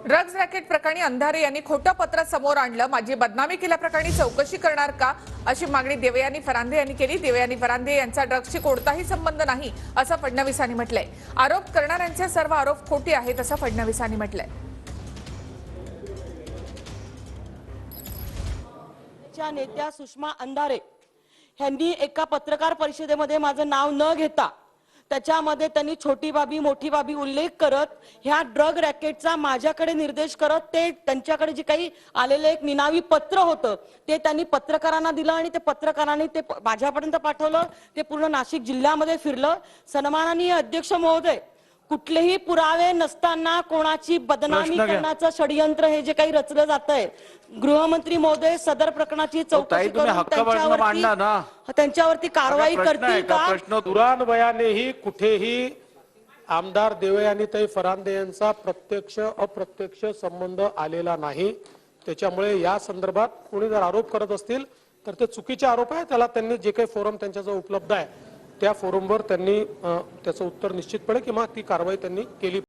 Drugs racket प्रकरणी अंधारे यांनी खोटं पत्र समोर आणलं। माझी बदनामी केल्याप्रकरणी चौकशी करणार का, अशी मागणी देवयानी फरांदे यांनी केली। देवयानी फरांदे यांचा ड्रग्जशी कोणताही संबंध नाही असं फडणवीसांनी म्हटलंय। आरोप करणाऱ्यांचे सर्व आरोप खोटे आहेत असं फडणवीसांनी म्हटलंय। नेत्या सुषमा अंधारे यांनी एका पत्रकार परिषदेमध्ये माझं नाव न घेता त्याच्यामध्ये त्यांनी छोटी बाबी मोठी बाबी उल्लेख करत ह्या ड्रग रॅकेटचा माझ्याकडे निर्देश करत ते त्यांच्याकडे जे काही आलेलं एक निनावी पत्र होतं ते त्यांनी पत्रकारांना दिलं आणि ते पत्रकारांनी ते माझ्यापर्यंत पाठवलं। ते पूर्ण नाशिक जिल्ह्यामध्ये फिरलं। सन्माननीय अध्यक्ष महोदय, कुठलेही पुरावे नसताना कोणाची बदनामी करण्याचं षडयंत्र हे जे काही रचलं जातंय, गृहमंत्री महोदय सदर प्रकरणाची चौकशी करून त्यांच्यावरती कारवाई करतील का? प्रश्न दुरान्वयानेही कुठेही आमदार देवयानीताई फरांदे यांचा प्रत्यक्ष अप्रत्यक्ष संबंध आलेला नाही। त्याच्यामुळे या संदर्भात कोणी जर आरोप करत असतील तर ते चुकीचे आरोप आहे। त्याला त्यांनी जे काही फोरम त्यांच्याजवळ उपलब्ध आहे त्या फोरमवर त्यांनी त्याचं उत्तर निश्चितपणे किंवा ती कारवाई त्यांनी केली।